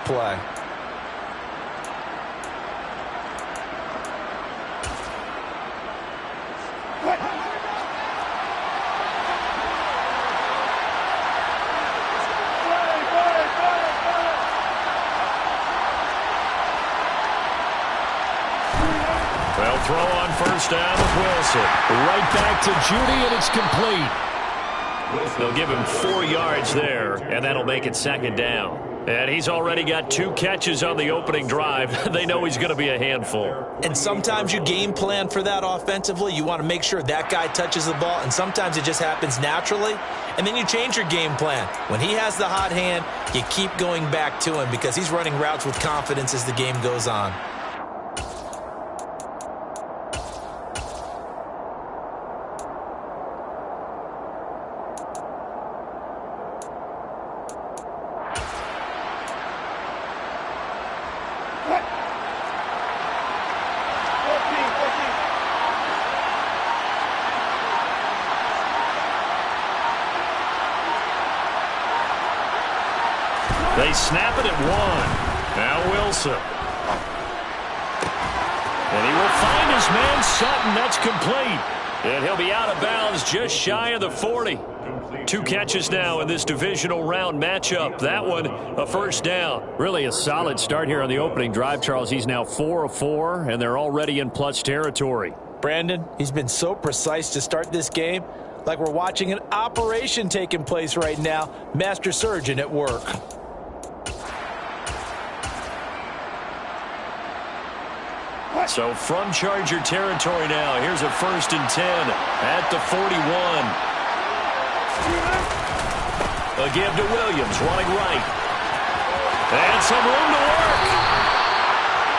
play. Well, throw on first down with Wilson. Right back to Jeudy, and it's complete. They'll give him 4 yards there, and that'll make it second down. And he's already got 2 catches on the opening drive. They know he's going to be a handful. And sometimes you game plan for that offensively. You want to make sure that guy touches the ball, and sometimes it just happens naturally. And then you change your game plan. When he has the hot hand, you keep going back to him because he's running routes with confidence as the game goes on. They snap it at 1. Now Wilson. And he will find his man Sutton. That's complete. And he'll be out of bounds just shy of the 40. 2 catches now in this divisional round matchup. That one a first down. Really a solid start here on the opening drive, Charles. He's now 4 of 4, and they're already in plus territory. Brandon, he's been so precise to start this game, like we're watching an operation taking place right now. Master surgeon at work. So from Charger territory now, here's a 1st and 10 at the 41. A give to Williams, running right. And some room to work.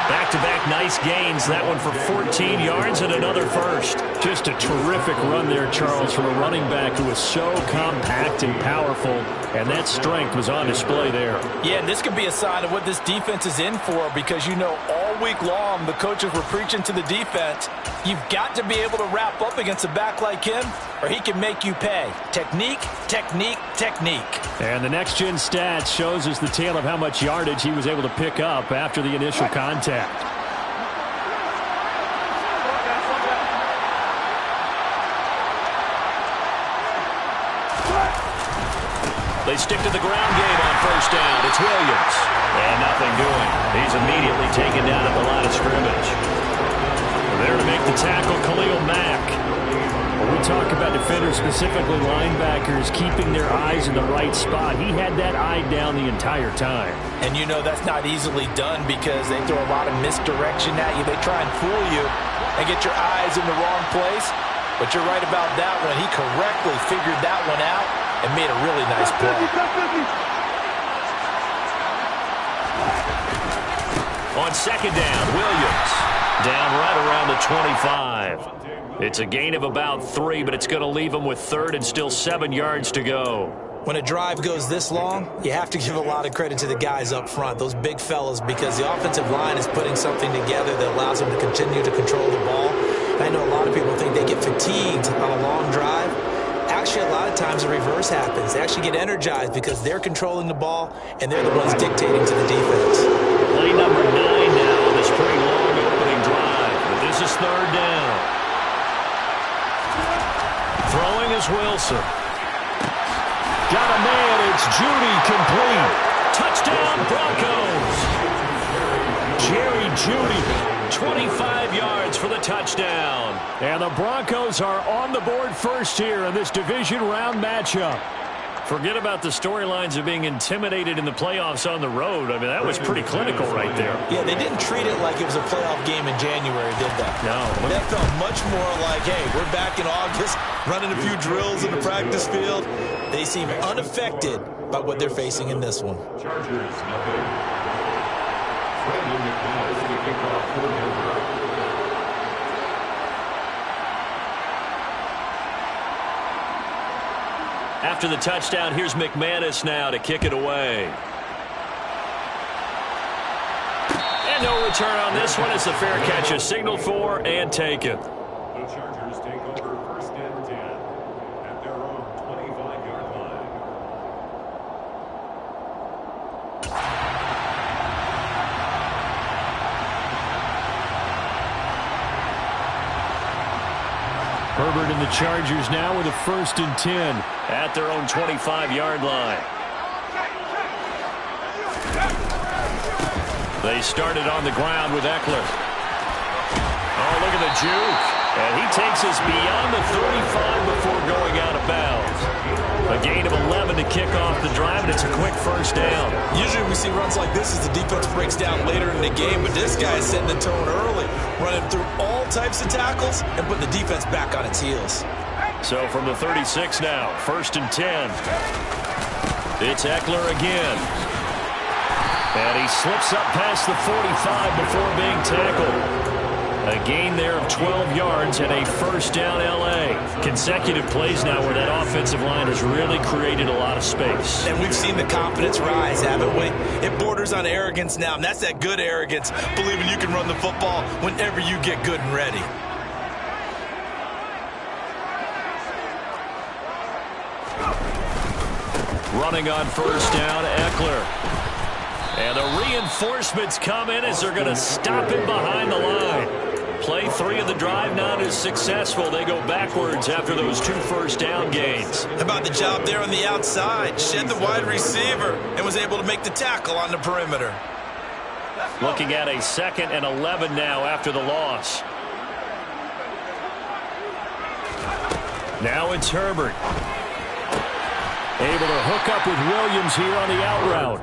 Back-to-back nice gains. That one for 14 yards and another first. Just a terrific run there, Charles, from a running back who is so compact and powerful, and that strength was on display there. Yeah, and this could be a sign of what this defense is in for, because you know all week long the coaches were preaching to the defense, you've got to be able to wrap up against a back like him or he can make you pay. Technique, technique, technique. And the next-gen stats shows us the tale of how much yardage he was able to pick up after the initial contact. They stick to the ground game on first down. It's Williams. And nothing doing. He's immediately taken down at the line of scrimmage. There to make the tackle, Khalil Mack. When we talk about defenders, specifically linebackers, keeping their eyes in the right spot, he had that eye down the entire time. And you know that's not easily done because they throw a lot of misdirection at you. They try and fool you and get your eyes in the wrong place. But you're right about that one. He correctly figured that one out and made a really nice play. On second down, Williams down right around the 25. It's a gain of about 3, but it's going to leave him with 3rd and still 7 yards to go. When a drive goes this long, you have to give a lot of credit to the guys up front, those big fellas, because the offensive line is putting something together that allows them to continue to control the ball. I know a lot of people think they get fatigued on a long drive. Actually, a lot of times the reverse happens. They actually get energized because they're controlling the ball and they're the ones dictating to the defense. Play number 9 now on this pretty long opening drive. But this is 3rd down. Throwing is Wilson. Got a man. It's Jeudy, complete. Touchdown, Broncos. Jerry Jeudy. 25 yards for the touchdown. And the Broncos are on the board first here in this division round matchup. Forget about the storylines of being intimidated in the playoffs on the road. I mean, that was pretty clinical right there. Yeah, they didn't treat it like it was a playoff game in January, did they? No. That felt much more like, hey, we're back in August, running a few drills in the practice field. They seem unaffected by what they're facing in this one. After the touchdown, here's McManus now to kick it away. And no return on this one. It's a fair catch, a signal for and taken. The Chargers take over 1st and 10 at their own 25-yard line. Herbert and the Chargers now with a 1st and 10 at their own 25-yard line. They started on the ground with Eckler. Oh, look at the juke. And he takes us beyond the 35 before going out of bounds. A gain of 11 to kick off the drive, and it's a quick 1st down. Usually we see runs like this as the defense breaks down later in the game, but this guy is setting the tone early, running through all types of tackles and putting the defense back on its heels. So from the 36 now, 1st and 10. It's Eckler again. And he slips up past the 45 before being tackled. A gain there of 12 yards and a 1st down L.A. Consecutive plays now where that offensive line has really created a lot of space. And we've seen the confidence rise, haven't we? It borders on arrogance now, and that's that good arrogance, believing you can run the football whenever you get good and ready. Running on 1st down, Eckler. And the reinforcements come in as they're going to stop him behind the line. Play 3 of the drive not as successful. They go backwards after those 2 1st down gains. How about the job there on the outside? Shed the wide receiver and was able to make the tackle on the perimeter. Looking at a 2nd and 11 now after the loss. Now it's Herbert. Able to hook up with Williams here on the out route.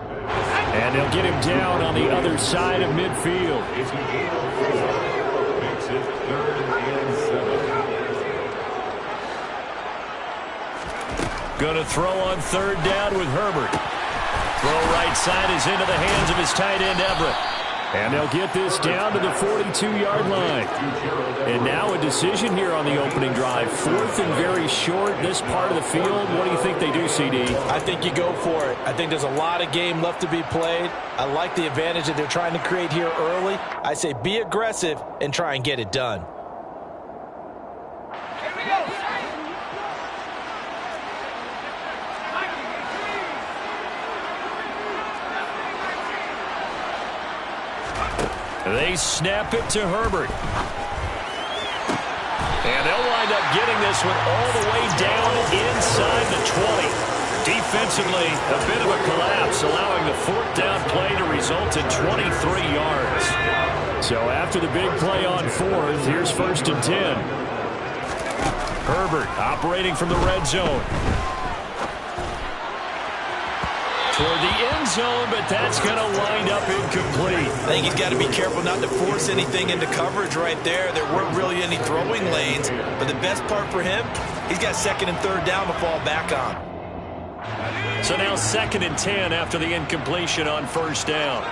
And they'll get him down on the other side of midfield. Makes it 3rd and 7. Going to throw on 3rd down with Herbert. Throw right side is into the hands of his tight end Everett. And they'll get this down to the 42-yard line. And now a decision here on the opening drive. 4th and very short, this part of the field. What do you think they do, CD? I think you go for it. I think there's a lot of game left to be played. I like the advantage that they're trying to create here early. I say be aggressive and try and get it done. They snap it to Herbert. And they'll wind up getting this one all the way down inside the 20. Defensively, a bit of a collapse, allowing the 4th down play to result in 23 yards. So after the big play on 4th, here's 1st and 10. Herbert operating from the red zone. Toward the end zone, but that's going to wind up incomplete. I think he's got to be careful not to force anything into coverage right there. There weren't really any throwing lanes, but the best part for him, he's got 2nd and 3rd down to fall back on. So now 2nd and 10 after the incompletion on 1st down.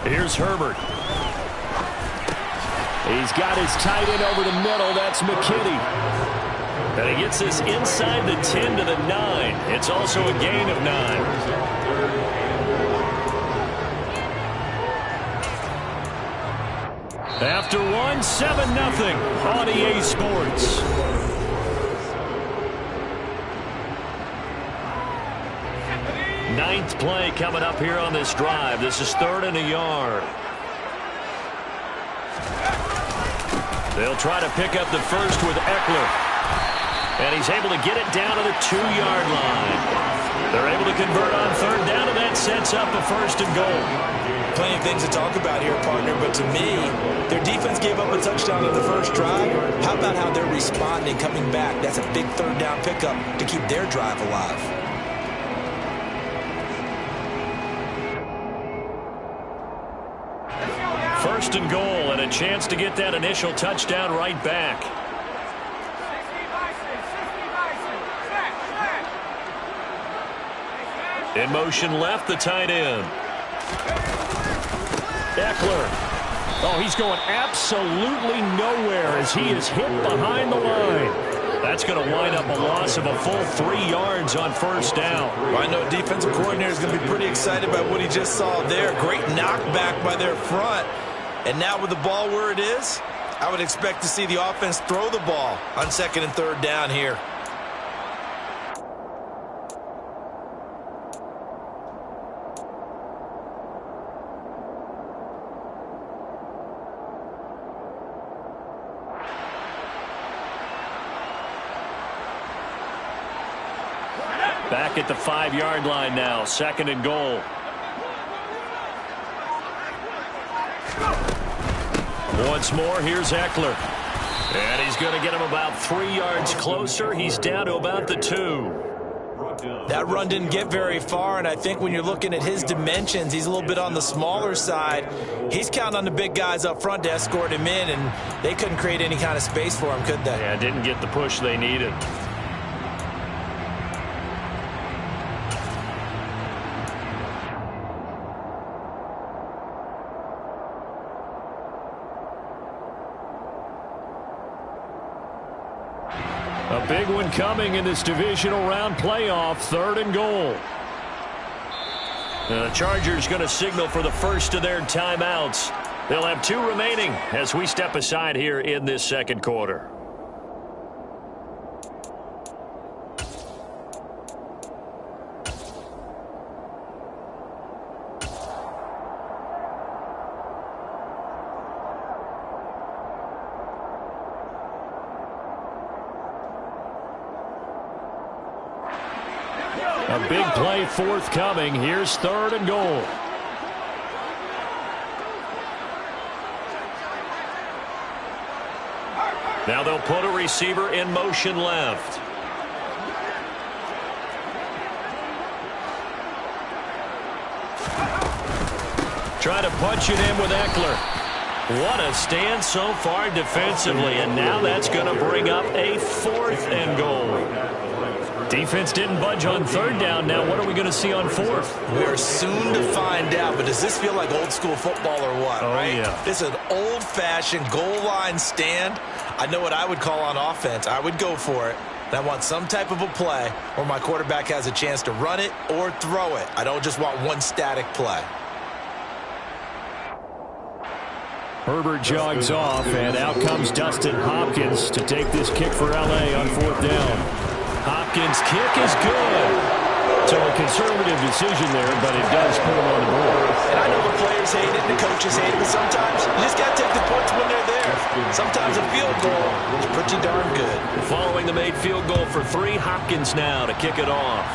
Here's Herbert. He's got his tight end over the middle. That's McKinney. And he gets this inside the 10 to the 9. It's also a gain of 9. After 1, 7-0 on EA Sports. Ninth play coming up here on this drive. This is 3rd and a yard. They'll try to pick up the first with Eckler. And he's able to get it down to the 2-yard line. They're able to convert on 3rd down, and that sets up a 1st and goal. Plenty of things to talk about here, partner, but to me, their defense gave up a touchdown on the first drive. How about how they're responding, coming back? That's a big 3rd down pickup to keep their drive alive. First and goal, and a chance to get that initial touchdown right back. In motion left, the tight end. Eckler. Oh, he's going absolutely nowhere as he is hit behind the line. That's going to wind up a loss of a full 3 yards on 1st down. Well, I know defensive coordinator is going to be pretty excited about what he just saw there. Great knockback by their front. And now with the ball where it is, I would expect to see the offense throw the ball on 2nd and 3rd down here. Back at the 5-yard line now, 2nd and goal. Once more, here's Eckler. And he's going to get him about 3 yards closer. He's down to about the 2. That run didn't get very far, and I think when you're looking at his dimensions, he's a little bit on the smaller side. He's counting on the big guys up front to escort him in, and they couldn't create any kind of space for him, could they? Yeah, didn't get the push they needed. A big one coming in this divisional round playoff, 3rd and goal. The Chargers going to signal for the first of their timeouts. They'll have 2 remaining as we step aside here in this 2nd quarter. A big play forthcoming. Here's 3rd and goal. Now they'll put a receiver in motion left. Try to punch it in with Eckler. What a stand so far defensively, and now that's going to bring up a 4th and goal. Defense didn't budge on 3rd down. Now what are we going to see on 4th? We're soon to find out, but does this feel like old school football or what, right? Yeah. This is an old-fashioned goal line stand. I know what I would call on offense. I would go for it. And I want some type of a play where my quarterback has a chance to run it or throw it. I don't just want one static play. Herbert jogs off, and out comes Dustin Hopkins to take this kick for L.A. on 4th down. Hopkins' kick is good. So a conservative decision there, but it does put him on the board. And I know the players hate it, the coaches hate it, but sometimes you just got to take the points when they're there. Sometimes a field goal is pretty darn good. Following the made field goal for 3, Hopkins now to kick it off.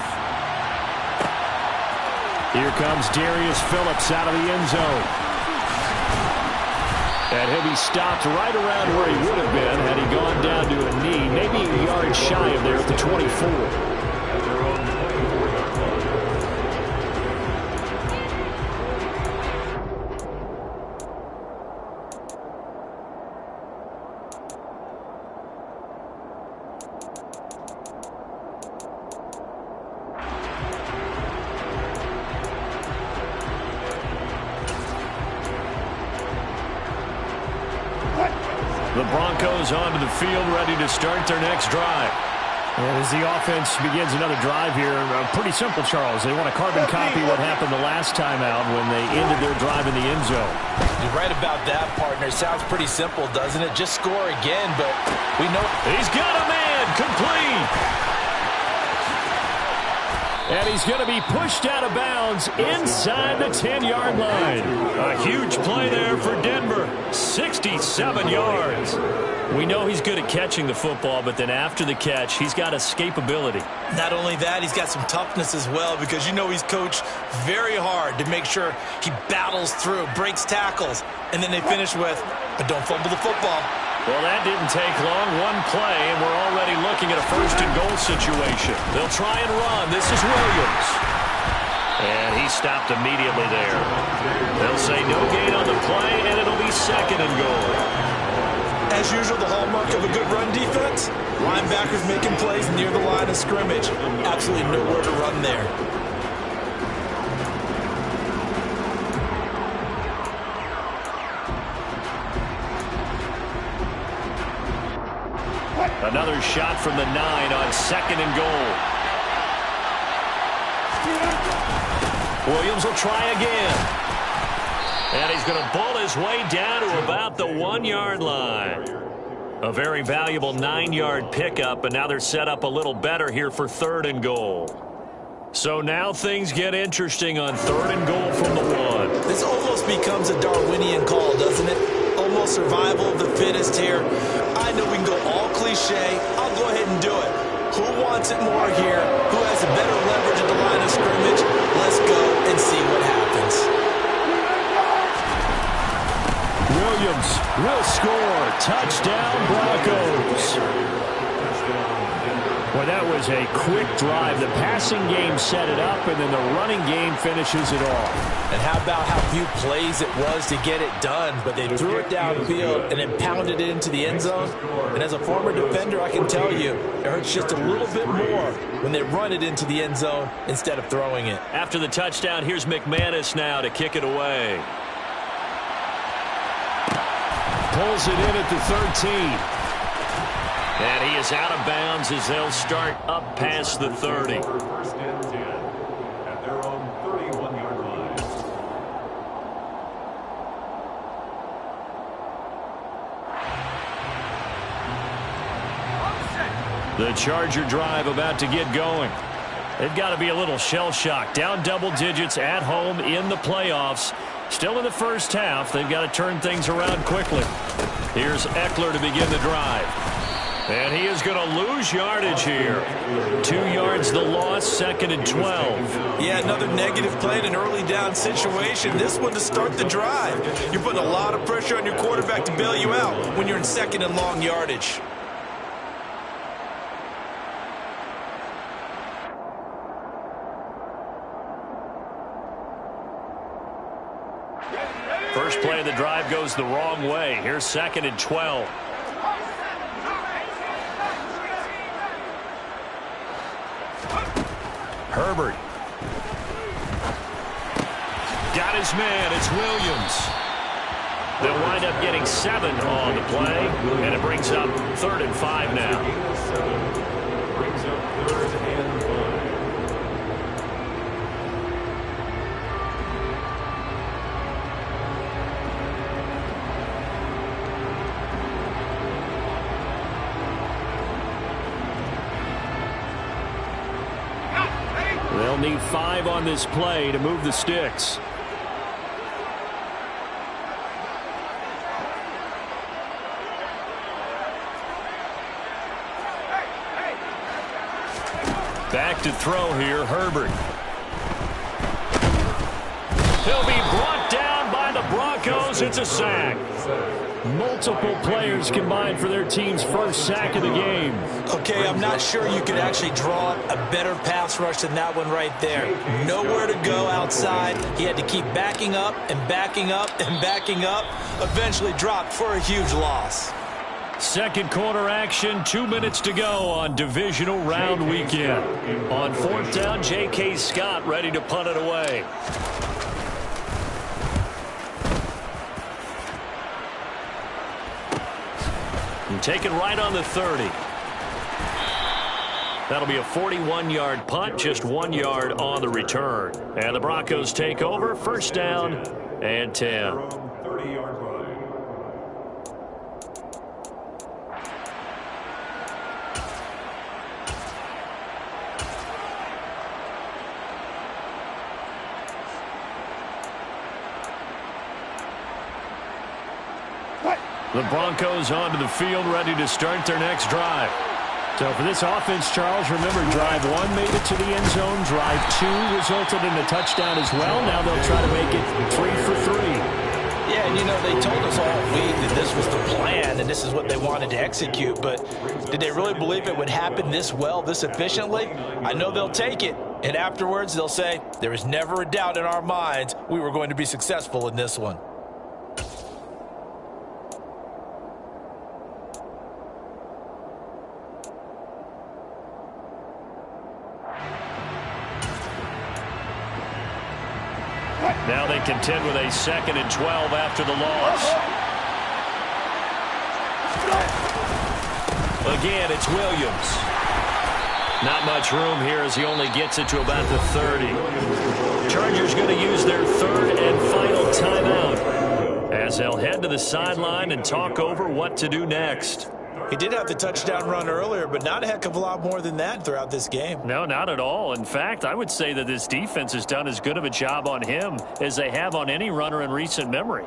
Here comes Darius Phillips out of the end zone. And he'll be stopped right around where he would have been had he gone down to a knee, maybe a yard shy of there at the 24. The Broncos onto the field, ready to start their next drive. And as the offense begins another drive here, pretty simple, Charles. They want to carbon copy what happened the last time out when they ended their drive in the end zone. You're right about that, partner. Sounds pretty simple, doesn't it? Just score again, but we know... He's got a man, complete. And he's going to be pushed out of bounds inside the 10-yard line. A huge play there for Denver. 67 yards. We know he's good at catching the football, but then after the catch, he's got escapability. Not only that, he's got some toughness as well, because you know he's coached very hard to make sure he battles through, breaks tackles, and then they finish with, but don't fumble the football. Well, that didn't take long. One play, and we're already looking at a 1st and goal situation. They'll try and run. This is Williams. And he stopped immediately there. They'll say no gain on the play, and it'll be 2nd and goal. As usual, the hallmark of a good run defense, linebackers making plays near the line of scrimmage. Absolutely nowhere to run there. Another shot from the 9 on 2nd and goal. Williams will try again. And he's going to bull his way down to about the 1-yard line. A very valuable 9-yard pickup, and now they're set up a little better here for 3rd and goal. So now things get interesting on 3rd and goal from the 1. This almost becomes a Darwinian call, doesn't it? Almost survival of the fittest here. I know we can go all cliche. I'll go ahead and do it. Who wants it more here? Who has a better leverage at the line of scrimmage? Let's go and see what happens. Williams will score. Touchdown, Broncos. Well, that was a quick drive. The passing game set it up, and then the running game finishes it off. And how about how few plays it was to get it done, but they threw it downfield and then pounded it into the end zone. And as a former defender, I can tell you, it hurts just a little bit more when they run it into the end zone instead of throwing it. After the touchdown, here's McManus now to kick it away. Pulls it in at the 13. And he is out of bounds as they'll start up past the 30. First and 10 at their own 31-yard line. The Charger drive about to get going. They've got to be a little shell-shocked. Down double digits at home in the playoffs. Still in the first half. They've got to turn things around quickly. Here's Eckler to begin the drive. And he is going to lose yardage here. 2 yards the loss, 2nd and 12. Yeah, another negative play in an early down situation. This one to start the drive. You're putting a lot of pressure on your quarterback to bail you out when you're in 2nd and long yardage. First play of the drive goes the wrong way. Here's 2nd and 12. Herbert. Got his man. It's Williams. They'll wind up getting 7 on the play, and it brings up 3rd and 5 now. Brings up 3rd and 5. They'll need 5 on this play to move the sticks. Back to throw here, Herbert. He'll be brought down by the Broncos. It's a sack. Multiple players combined for their team's first sack of the game. Okay, I'm not sure you could actually draw a better pass rush than that one right there. Nowhere to go outside. He had to keep backing up and backing up and backing up. Eventually dropped for a huge loss. Second quarter action, 2 minutes to go on divisional round weekend. On 4th down, J.K. Scott ready to punt it away. And taken right on the 30. That'll be a 41-yard punt, just 1 yard on the return. And the Broncos take over, 1st down and 10. 30-yard line. The Broncos onto the field, ready to start their next drive. So for this offense, Charles, remember, drive 1 made it to the end zone. Drive 2 resulted in a touchdown as well. Now they'll try to make it 3 for 3. Yeah, and you know, they told us all week that this was the plan and this is what they wanted to execute, but did they really believe it would happen this well, this efficiently? I know they'll take it, and afterwards they'll say, there was never a doubt in our minds we were going to be successful in this one. Now they contend with a 2nd and 12 after the loss. Again, it's Williams. Not much room here as he only gets it to about the 30. Chargers going to use their 3rd and final timeout. the sideline and talk over what to do next. He did have the touchdown run earlier, but not a heck of a lot more than that throughout this game. No, not at all. In fact, I would say that this defense has done as good of a job on him as they have on any runner in recent memory.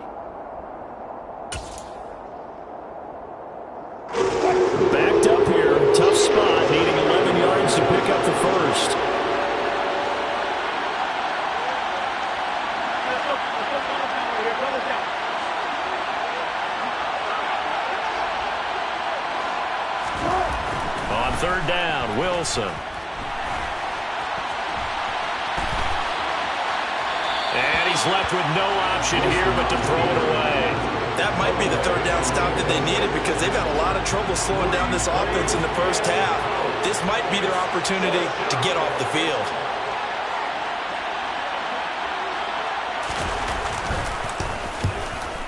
Backed up here, tough spot, needing 11 yards to pick up the first. On third down, Wilson. And he's left with no option here but to throw it away. That might be the third down stop that they needed because they've had a lot of trouble slowing down this offense in the first half. This might be their opportunity to get off the field.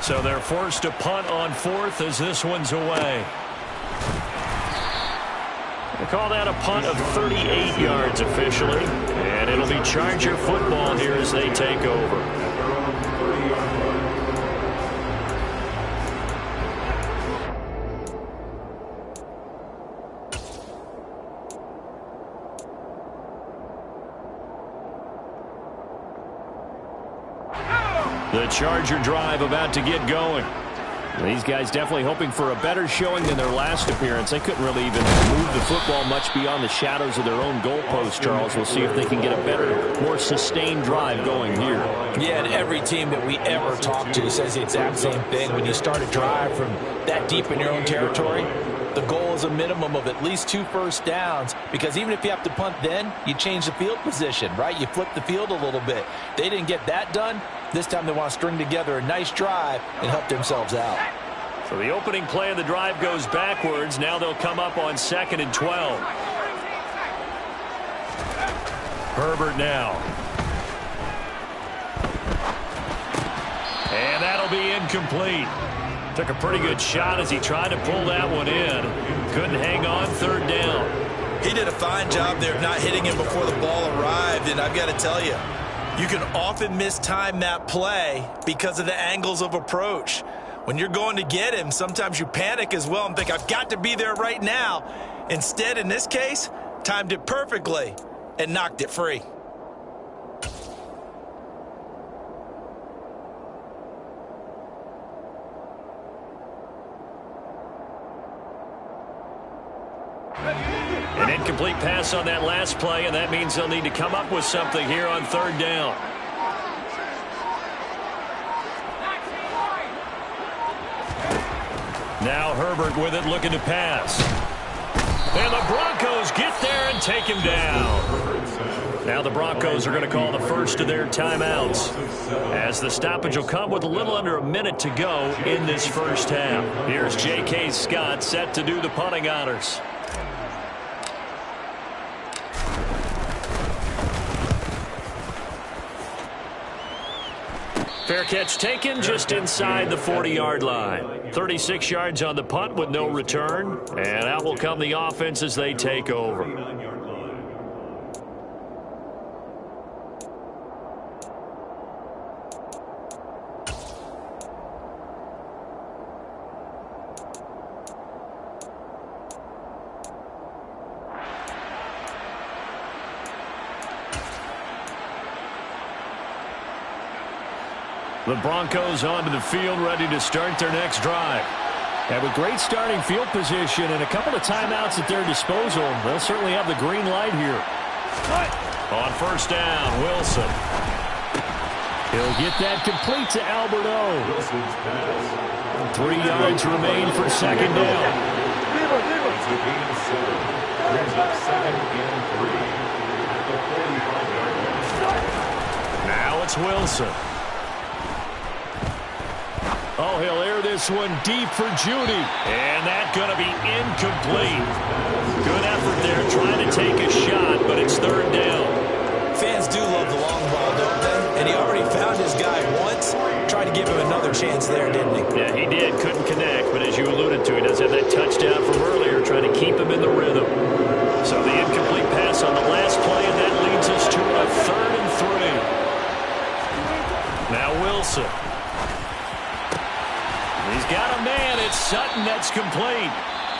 So they're forced to punt on fourth as this one's away. They call that a punt of 38 yards officially, and it'll be Charger football here as they take over. The Charger drive about to get going. These guys definitely hoping for a better showing than their last appearance. They couldn't really even move the football much beyond the shadows of their own goalpost, Charles. We'll see if they can get a better, more sustained drive going here. Yeah, and every team that we ever talk to says the exact same thing. When you start a drive from that deep in your own territory, the goal is a minimum of at least 2 first downs, because even if you have to punt then, you change the field position, right? You flip the field a little bit. They didn't get that done. This time they want to string together a nice drive and help themselves out. So the opening play of the drive goes backwards. Now they'll come up on 2nd and 12. Herbert now. And that'll be incomplete. Took a pretty good shot as he tried to pull that one in. Couldn't hang on, third down. He did a fine job there of not hitting him before the ball arrived, and I've got to tell you, you can often mistime that play because of the angles of approach. When you're going to get him, sometimes you panic as well and think, I've got to be there right now. Instead, in this case, timed it perfectly and knocked it free. An incomplete pass on that last play, and that means they'll need to come up with something here on third down. Now Herbert with it, looking to pass. And the Broncos get there and take him down. Now the Broncos are going to call the first of their timeouts, as the stoppage will come with a little under a minute to go in this first half. Here's J.K. Scott set to do the punting honors. Fair catch taken just inside the 40-yard line. 36 yards on the punt with no return. And out will come the offense as they take over. The Broncos onto the field, ready to start their next drive. And with great starting field position and a couple of timeouts at their disposal, they'll certainly have the green light here. On first down, Wilson. He'll get that complete to Albert O. 3 yards remain for second down. Now it's Wilson. Oh, he'll air this one deep for Judy. And that's going to be incomplete. Good effort there trying to take a shot, but it's third down. Fans do love the long ball, don't they? And he already found his guy once. Tried to give him another chance there, didn't he? Yeah, he did. Couldn't connect, but as you alluded to, he does have that touchdown from earlier, trying to keep him in the rhythm. So the incomplete pass on the last play, and that leads us to a 3rd and 3. Now Wilson. He's got a man. It's Sutton. That's complete.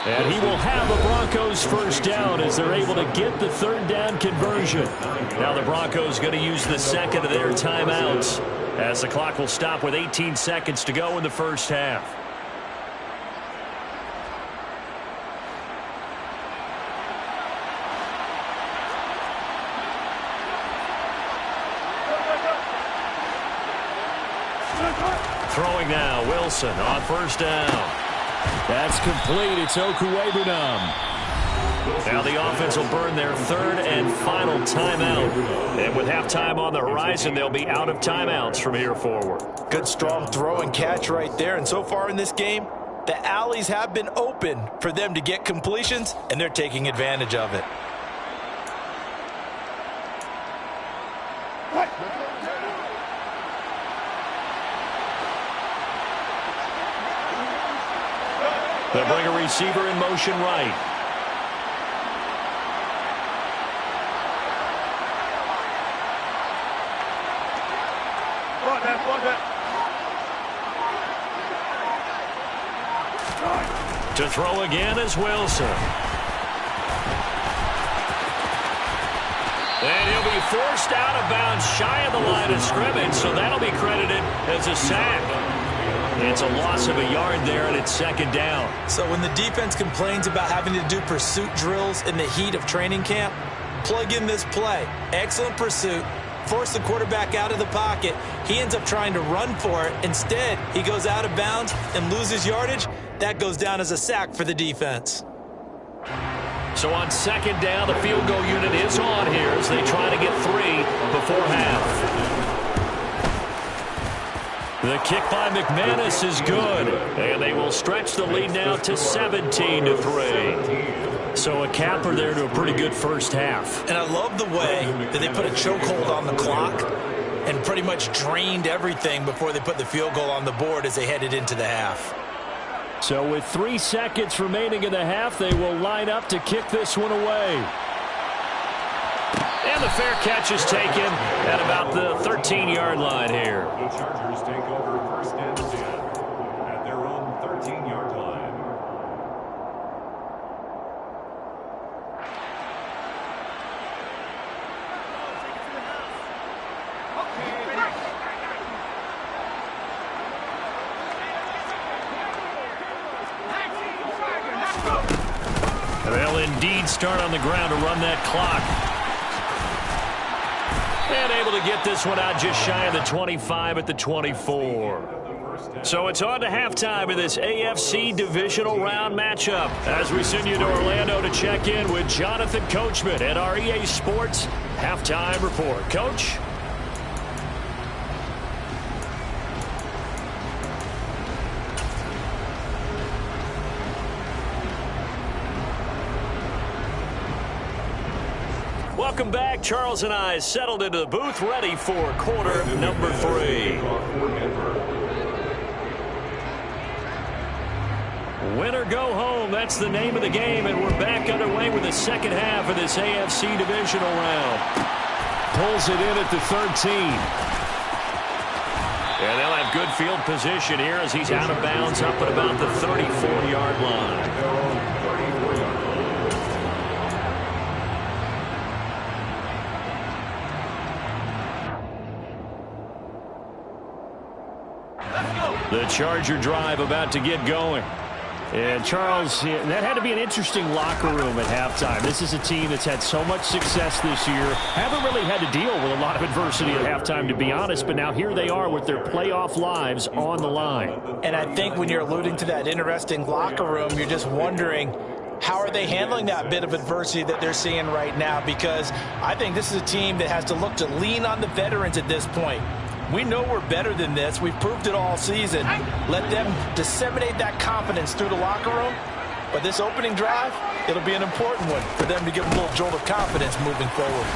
And he will have a Broncos first down as they're able to get the third down conversion. Now the Broncos going to use the second of their timeouts as the clock will stop with 18 seconds to go in the first half. Throwing now, Wilson on first down. That's complete. It's Okuwebunam. Now the offense will burn their third and final timeout. And with halftime on the horizon, they'll be out of timeouts from here forward. Good, strong throw and catch right there. And so far in this game, the alleys have been open for them to get completions, and they're taking advantage of it. They'll bring a receiver in motion right. To throw again is Wilson. And he'll be forced out of bounds shy of the line of scrimmage, so that'll be credited as a sack. It's a loss of a yard there, and it's second down. So when the defense complains about having to do pursuit drills in the heat of training camp, plug in this play. Excellent pursuit. Force the quarterback out of the pocket. He ends up trying to run for it. Instead, he goes out of bounds and loses yardage. That goes down as a sack for the defense. So on second down, the field goal unit is on here as they try to get 3 before half. The kick by McManus is good, and they will stretch the lead now to 17-3. So a capper there to a pretty good first half. And I love the way that they put a chokehold on the clock and pretty much drained everything before they put the field goal on the board as they headed into the half. So with 3 seconds remaining in the half, they will line up to kick this one away. And the fair catch is taken at about the 13-yard line here. The Chargers take over first and 10 at their own 13-yard line. They'll indeed start on the ground to run that clock. And able to get this one out just shy of the 25 at the 24. So it's on to halftime of this AFC divisional round matchup as we send you to Orlando to check in with Jonathan Coachman at our EA Sports Halftime Report. Coach? Welcome back. Charles and I settled into the booth, ready for quarter number 3. Win or go home, that's the name of the game, and we're back underway with the second half of this AFC divisional round. Pulls it in at the 13. And they'll have good field position here as he's out of bounds up at about the 34-yard line. The Charger drive about to get going. And Charles, that had to be an interesting locker room at halftime. This is a team that's had so much success this year. Haven't really had to deal with a lot of adversity at halftime, to be honest. But now here they are with their playoff lives on the line. And I think when you're alluding to that interesting locker room, you're just wondering, how are they handling that bit of adversity that they're seeing right now? Because I think this is a team that has to look to lean on the veterans at this point. We know we're better than this. We've proved it all season. Let them disseminate that confidence through the locker room. But this opening drive, it'll be an important one for them to give them a little jolt of confidence moving forward.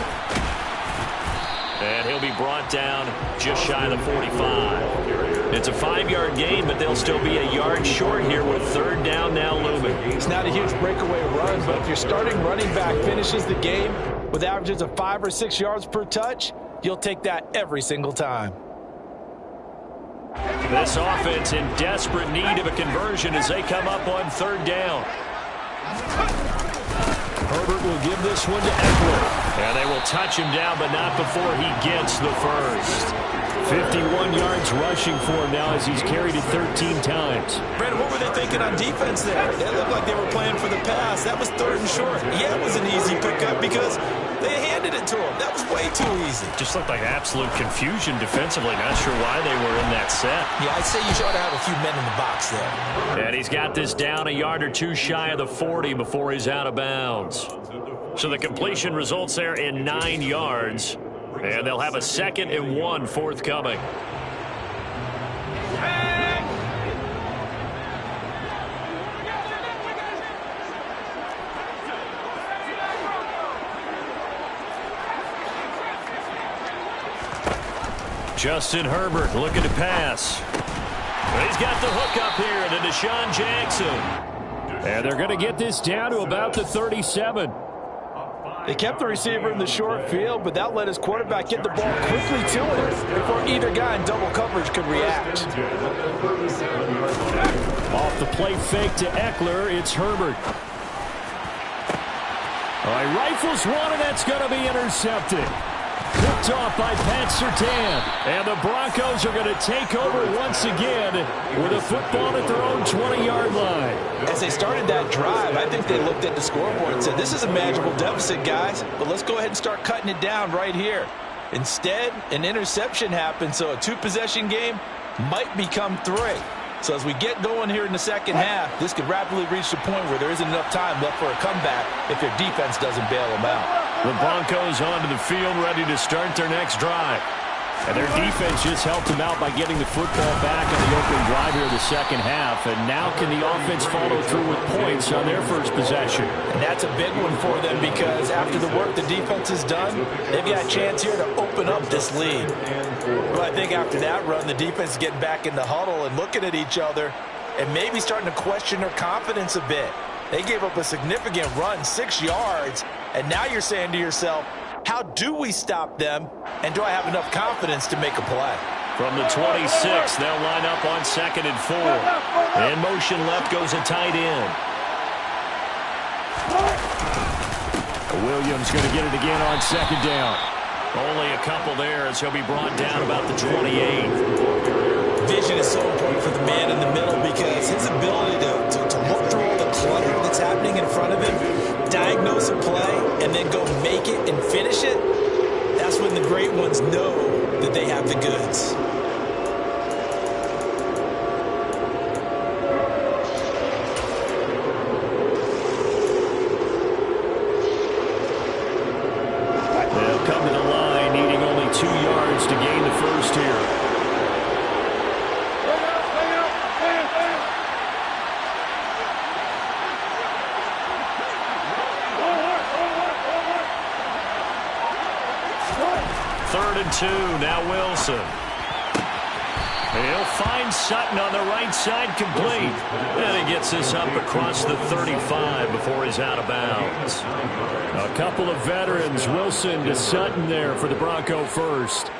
And he'll be brought down just shy of the 45. It's a 5-yard gain, but they'll still be a yard short here with third down now looming. It's not a huge breakaway run, but if your starting running back finishes the game with averages of 5 or 6 yards per touch, you'll take that every single time. This offense in desperate need of a conversion as they come up on third down. Herbert will give this one to Eckler. And they will touch him down, but not before he gets the first. 51 yards rushing for him now as he's carried it 13 times. Brandon, what were they thinking on defense there? They looked like they were playing for the pass. That was third and short. Yeah, it was an easy pickup because they handed it to him. That was way too easy. Just looked like absolute confusion defensively. Not sure why they were in that set. Yeah, I'd say you ought to have a few men in the box there. And he's got this down a yard or two shy of the 40 before he's out of bounds. So the completion results there in 9 yards. And they'll have a 2nd and 1 forthcoming. Justin Herbert looking to pass. He's got the hook up here to Deshaun Jackson. And they're going to get this down to about the 37. They kept the receiver in the short field, but that let his quarterback get the ball quickly to him before either guy in double coverage could react. Off the play fake to Eckler, it's Herbert. All right, rifles one, and that's going to be intercepted. Picked off by Pat Surtain. And the Broncos are going to take over once again with a football at their own 20-yard line. As they started that drive, I think they looked at the scoreboard and said, this is a manageable deficit, guys, but let's go ahead and start cutting it down right here. Instead, an interception happened, so a 2-possession game might become 3. So as we get going here in the second half, this could rapidly reach the point where there isn't enough time left for a comeback if their defense doesn't bail them out. The Broncos onto the field ready to start their next drive. And their defense just helped them out by getting the football back on the opening drive here in the second half. And now can the offense follow through with points on their first possession? And that's a big one for them because after the work the defense has done, they've got a chance here to open up this lead. Well, I think after that run, the defense is getting back in the huddle and looking at each other and maybe starting to question their confidence a bit. They gave up a significant run, 6 yards, and now you're saying to yourself, how do we stop them, and do I have enough confidence to make a play? From the 26, they'll line up on 2nd and 4. In motion left goes a tight end. Williams going to get it again on 2nd down. Only a couple there as he'll be brought down about the 28. Vision is so important for the man in the middle because his ability to look through all the clutter that's happening in front of him, diagnose a play, and then go make it and finish it, that's when the great ones know that they have the goods. They'll come to the line needing only 2 yards to gain the first here. Third and 2, now Wilson. He'll find Sutton on the right side, complete. And he gets this up across the 35 before he's out of bounds. A couple of veterans, Wilson to Sutton there for the Bronco first.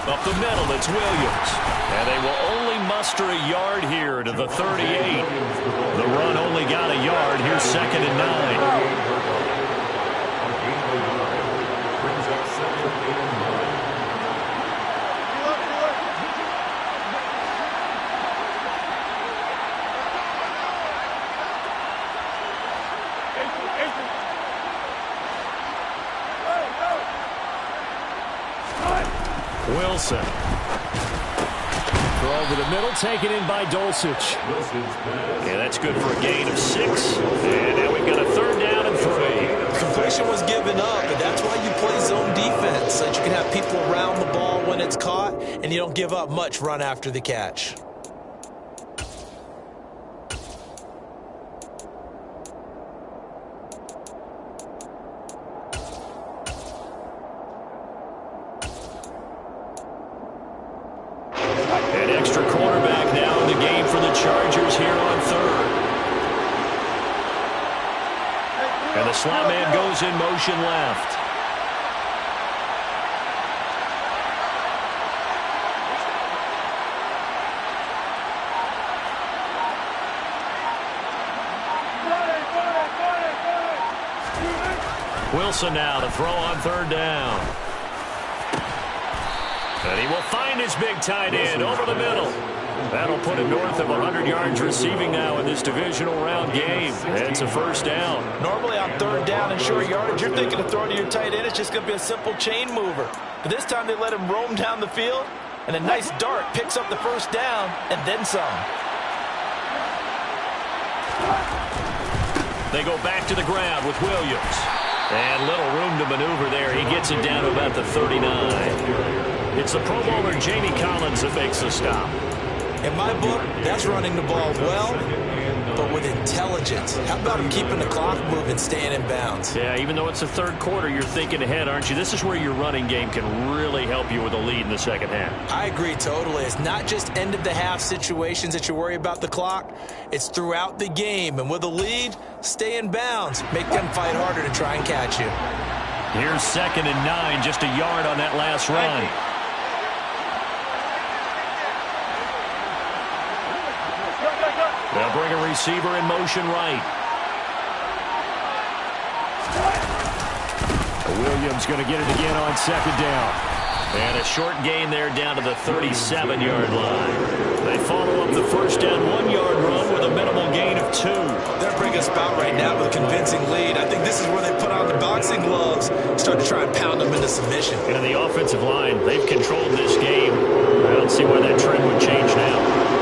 Up the middle, it's Williams. And they will only muster a yard here to the 38. The run only got a yard. Here's 2nd and 9. Wilson. Throw over the middle, taken in by Dulcich. Yeah, that's good for a gain of 6. And now we've got a 3rd down and 3. Completion was given up, and that's why you play zone defense, so that you can have people around the ball when it's caught, and you don't give up much run after the catch. An extra cornerback now in the game for the Chargers here on third. And the slot man goes in motion left. Wilson now to throw on third down. And he will find his big tight end over the middle. That'll put him north of 100 yards receiving now in this divisional round game. It's a first down. Normally on third down and short yardage, you're thinking of throwing to your tight end. It's just going to be a simple chain mover. But this time they let him roam down the field, and a nice dart picks up the first down and then some. They go back to the ground with Williams. And little room to maneuver there. He gets it down to about the 39. It's the Pro Bowler Jamie Collins that makes the stop. In my book, that's running the ball well, but with intelligence. How about him keeping the clock moving, staying in bounds? Yeah, even though it's the third quarter, you're thinking ahead, aren't you? This is where your running game can really help you with a lead in the second half. I agree totally. It's not just end-of-the-half situations that you worry about the clock. It's throughout the game. And with a lead, stay in bounds. Make them fight harder to try and catch you. Here's 2nd and 9, just a yard on that last run. They'll bring a receiver in motion right. Williams going to get it again on 2nd down. And a short gain there down to the 37-yard line. They follow up the first down 1-yard run with a minimal gain of 2. They're bringing us about right now with a convincing lead. I think this is where they put on the boxing gloves, start to try and pound them into submission. And the offensive line, they've controlled this game. I don't see why that trend would change now.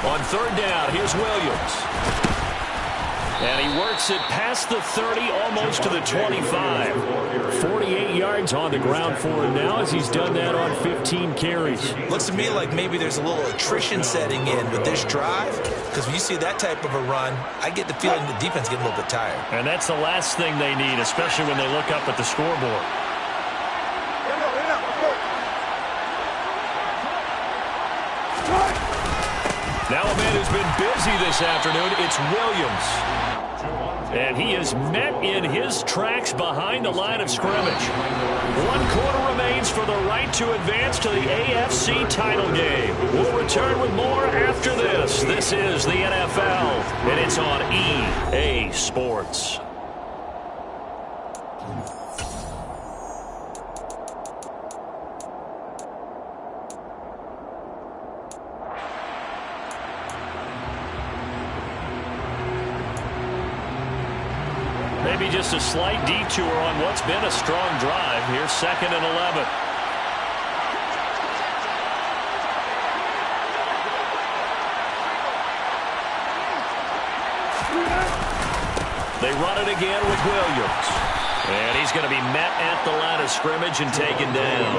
On third down, here's Williams. And he works it past the 30, almost to the 25. 48 yards on the ground for him now as he's done that on 15 carries. Looks to me like maybe there's a little attrition setting in with this drive, because when you see that type of a run, I get the feeling the defense getting a little bit tired. And that's the last thing they need, especially when they look up at the scoreboard. Now a man who's been busy this afternoon, it's Williams. And he is met in his tracks behind the line of scrimmage. 1 quarter remains for the right to advance to the AFC title game. We'll return with more after this. This is the NFL, and it's on EA Sports. Maybe just a slight detour on what's been a strong drive. Here's 2nd and 11. They run it again with Williams. And he's going to be met at the line of scrimmage and taken down.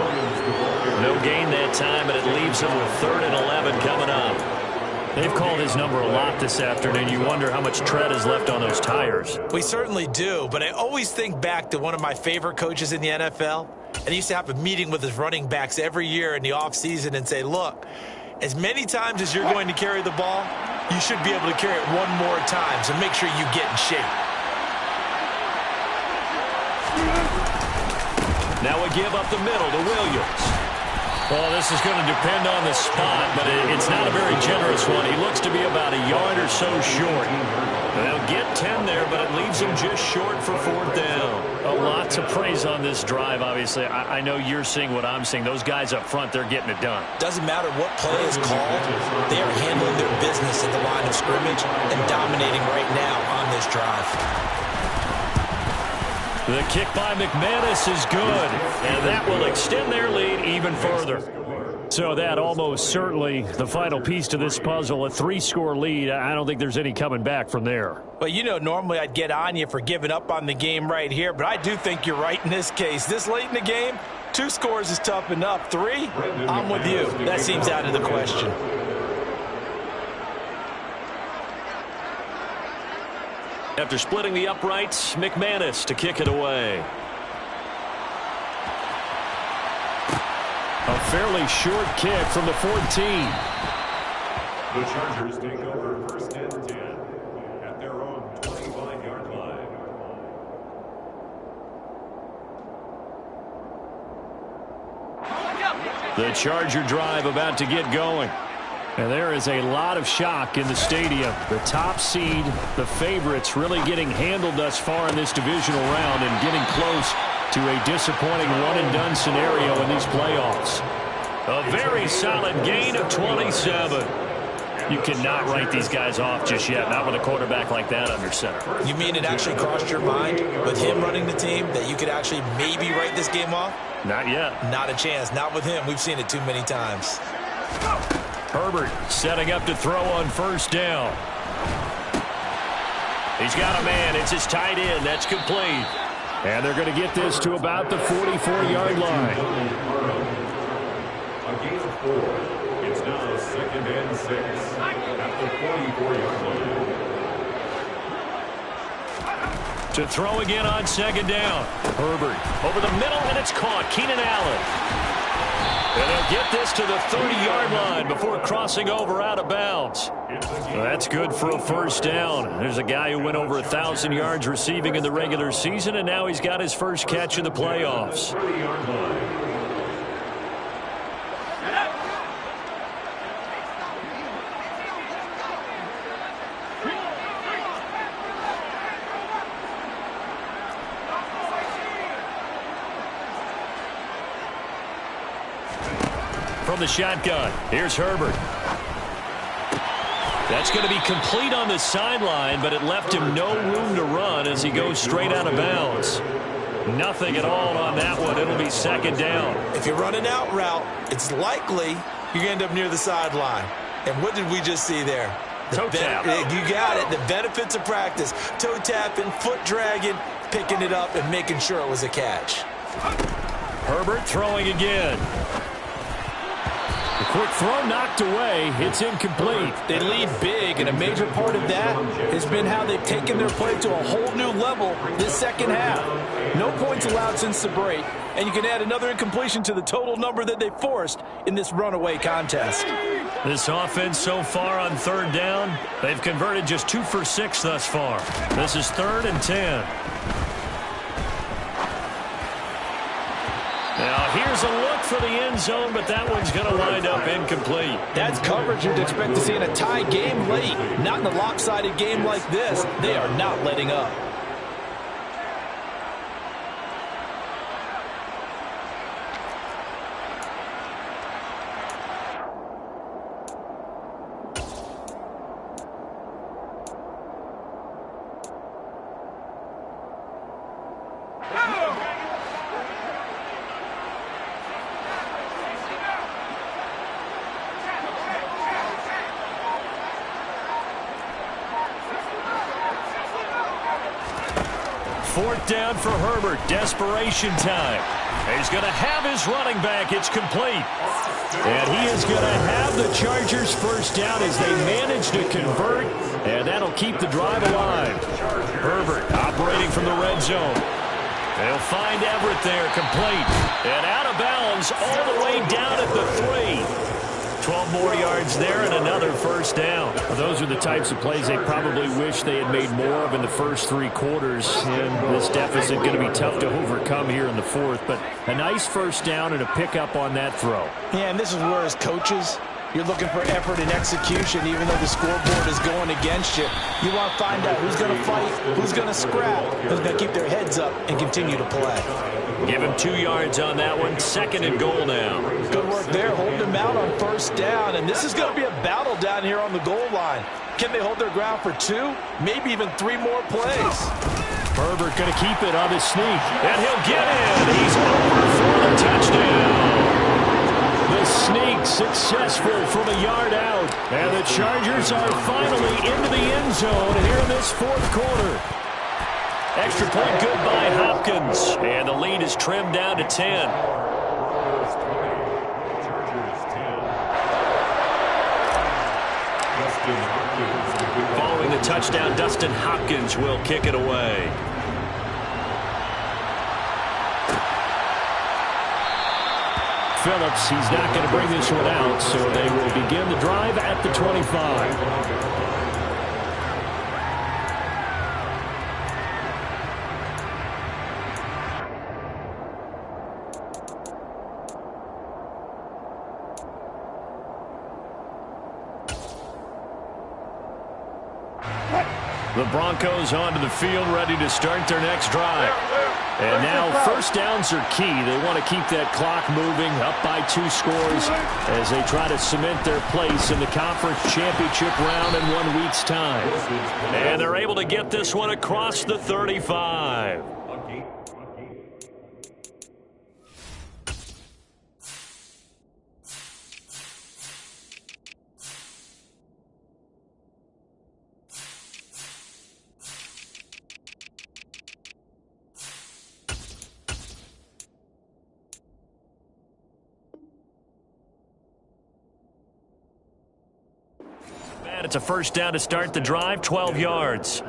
No gain that time, but it leaves him with 3rd and 11 coming up. They've called his number a lot this afternoon. You wonder how much tread is left on those tires. We certainly do, but I always think back to one of my favorite coaches in the NFL. And he used to have a meeting with his running backs every year in the offseason and say, look, as many times as you're going to carry the ball, you should be able to carry it one more time, so make sure you get in shape. Now a give up the middle to Williams. Well, this is going to depend on the spot, but it's not a very generous one. He looks to be about a yard or so short. They'll get 10 there, but it leaves him just short for 4th down. Lots of praise on this drive, obviously. I know you're seeing what I'm seeing. Those guys up front, they're getting it done. Doesn't matter what play is called. They are handling their business at the line of scrimmage and dominating right now on this drive. The kick by McManus is good, and that will extend their lead even further. So that almost certainly the final piece to this puzzle, a 3-score lead. I don't think there's any coming back from there. Well, you know, normally I'd get on you for giving up on the game right here, but I do think you're right in this case. This late in the game, 2 scores is tough enough. 3, I'm with you. That seems out of the question. After splitting the uprights, McManus to kick it away. A fairly short kick from the 14. The Chargers take over first and 10 at their own 25-yard line. The Charger drive about to get going. And there is a lot of shock in the stadium. The top seed, the favorites, really getting handled thus far in this divisional round and getting close to a disappointing one-and-done scenario in these playoffs. A very solid gain of 27. You cannot write these guys off just yet, not with a quarterback like that under center. You mean it actually crossed your mind with him running the team that you could actually maybe write this game off? Not yet. Not a chance. Not with him. We've seen it too many times. Herbert setting up to throw on first down. He's got a man. It's his tight end. That's complete. And they're going to get this to about the 44-yard line. A gain of 4. It's now second and 6 at the 44-yard line. To throw again on second down. Herbert over the middle, and it's caught. Keenan Allen. And they'll get this to the 30-yard line before crossing over out of bounds. Well, that's good for a first down. There's a guy who went over 1,000 yards receiving in the regular season, and now he's got his first catch in the playoffs. 30-yard line. From the shotgun, here's Herbert. That's going to be complete on the sideline, but it left him no room to run as he goes straight out of bounds. Nothing at all on that one. It'll be second down. If you run an out route, it's likely you end up near the sideline. And what did we just see there? Toe tap. You got it. The benefits of practice. Toe tapping, foot dragging, picking it up, and making sure it was a catch. Herbert throwing again. The quick throw knocked away. It's incomplete. They lead big, and a major part of that has been how they've taken their play to a whole new level this second half. No points allowed since the break, and you can add another incompletion to the total number that they forced in this runaway contest. This offense so far on third down, they've converted just 2 for 6 thus far. This is 3rd and 10. Now, here's a look for the end zone, but that one's going to wind up incomplete. That's coverage you'd expect to see in a tie game late. Not in a lopsided game like this. They are not letting up. Fourth down for Herbert. Desperation time. He's going to have his running back. It's complete. And he is going to have the Chargers first down as they manage to convert. And that'll keep the drive alive. Herbert operating from the red zone. They'll find Everett there, complete. And out of bounds all the way down at the 3. 12 more yards there and another first down. Those are the types of plays they probably wish they had made more of in the first 3 quarters. And this deficit going to be tough to overcome here in the 4th. But a nice first down and a pickup on that throw. Yeah, and this is where as coaches, you're looking for effort and execution, even though the scoreboard is going against you. You want to find out who's going to fight, who's going to scrap, who's going to keep their heads up and continue to play. Give him 2 yards on that one. 2nd and goal now. Good work there, holding them out on first down. And this is going to be a battle down here on the goal line. Can they hold their ground for 2, maybe even 3 more plays? Herbert going to keep it on his sneak. And he'll get in. He's over for the touchdown. The sneak successful from a yard out. And the Chargers are finally into the end zone here in this 4th quarter. Extra point good by Hopkins. And the lead is trimmed down to 10. Following the touchdown, Dustin Hopkins will kick it away. Phillips. He's not going to bring this one out, so they will begin the drive at the 25. The Broncos onto the field, ready to start their next drive. And now first downs are key. They want to keep that clock moving, up by 2 scores as they try to cement their place in the conference championship round in 1 week's time. And they're able to get this one across the 35. It's a first down to start the drive, 12 yards.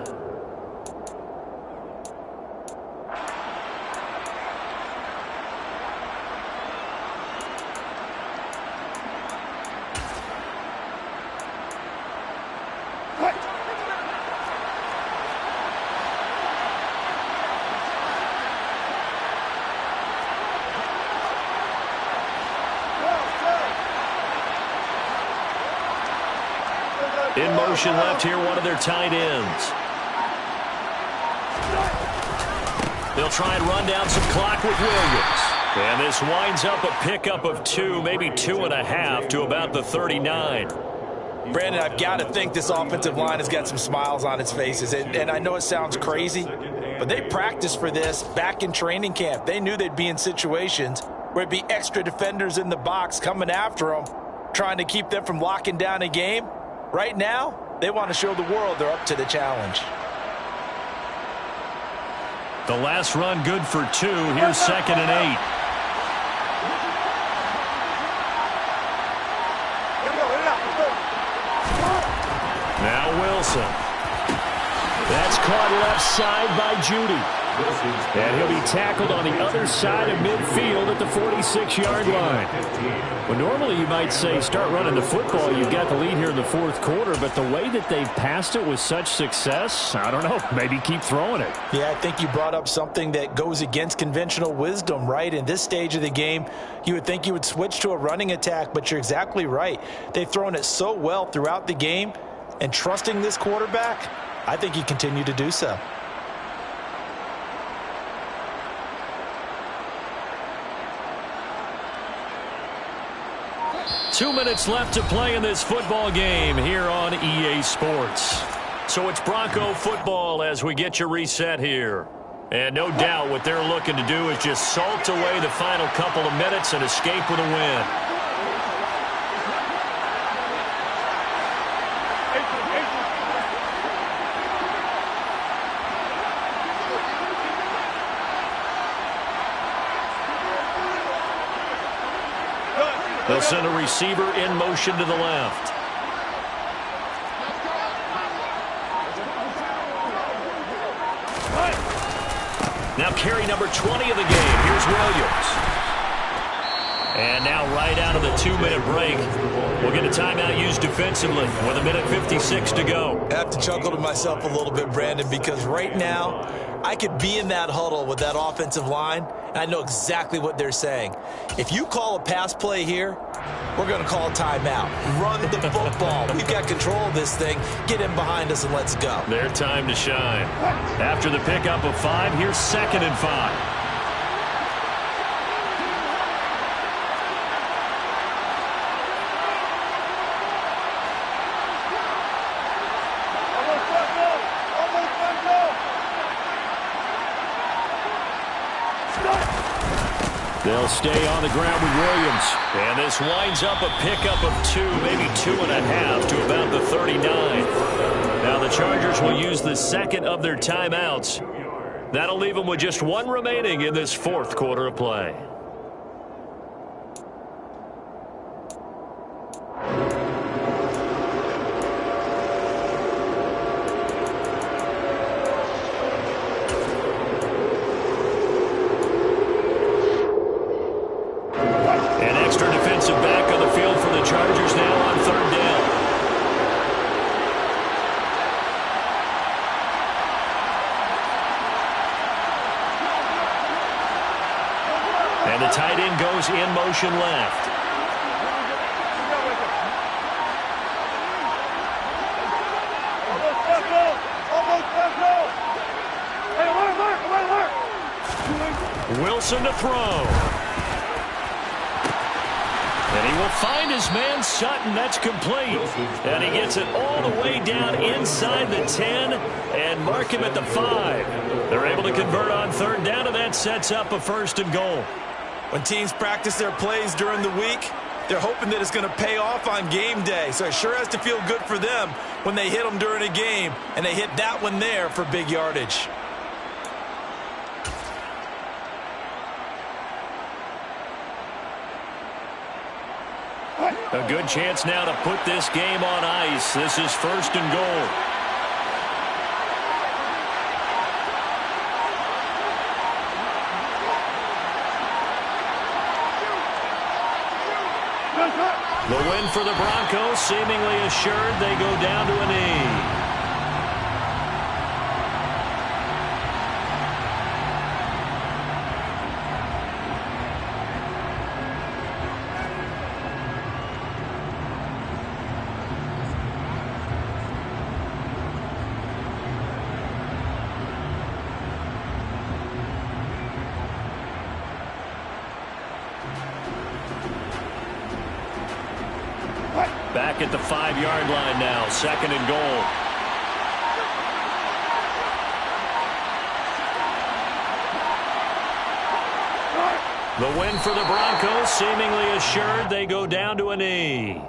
In motion left here, one of their tight ends. They'll try and run down some clock with Williams. And this winds up a pickup of 2, maybe 2.5 to about the 39. Brandon, I've got to think this offensive line has got some smiles on its faces. And I know it sounds crazy, but they practiced for this back in training camp. They knew they'd be in situations where it'd be extra defenders in the box coming after them, trying to keep them from locking down a game. Right now, they want to show the world they're up to the challenge. The last run good for 2. Here's 2nd and 8. Now Wilson. That's caught left side by Judy. And he'll be tackled on the other side of midfield at the 46-yard line. Well, normally you might say start running the football. You've got the lead here in the 4th quarter, but the way that they've passed it with such success, I don't know, maybe keep throwing it. Yeah, I think you brought up something that goes against conventional wisdom, right? In this stage of the game, you would think you would switch to a running attack, but you're exactly right. They've thrown it so well throughout the game, and trusting this quarterback, I think you continue to do so. 2 minutes left to play in this football game here on EA Sports. So it's Bronco football as we get you reset here. And no doubt what they're looking to do is just salt away the final couple of minutes and escape with a win. They'll send a receiver in motion to the left. Now carry number 20 of the game. Here's Williams. And now right out of the 2-minute break, we'll get a timeout used defensively with 1:56 to go. I have to chuckle to myself a little bit, Brandon, because right now I could be in that huddle with that offensive line, and I know exactly what they're saying. If you call a pass play here, we're going to call a timeout. Run the football. We've got control of this thing. Get in behind us and let's go. Their time to shine. After the pickup of 5, here's 2nd and 5. They'll stay on the ground with Williams. And this winds up a pickup of 2, maybe 2.5 to about the 39. Now the Chargers will use the second of their timeouts. That'll leave them with just 1 remaining in this 4th quarter of play. motion left. Wilson to throw. And he will find his man Sutton. That's complete. And he gets it all the way down inside the 10 and mark him at the 5. They're able to convert on third down, and that sets up a 1st and goal. When teams practice their plays during the week, they're hoping that it's going to pay off on game day. So it sure has to feel good for them when they hit them during a game, and they hit that one there for big yardage. A good chance now to put this game on ice. This is 1st and goal. The win for the Broncos, seemingly assured. They go down to a knee. Back at the 5-yard line now, 2nd and goal. The win for the Broncos, seemingly assured. They go down to a knee.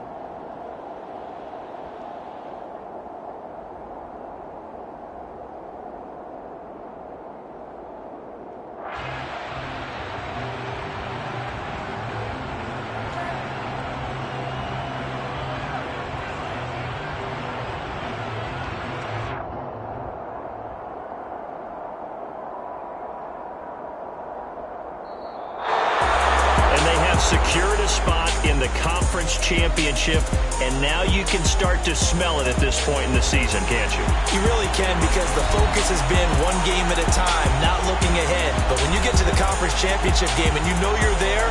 Secured a spot in the conference championship, and now you can start to smell it at this point in the season, can't you? You really can, because the focus has been one game at a time, not looking ahead. But when you get to the conference championship game and you know you're there,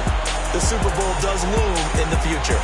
the Super Bowl does loom in the future.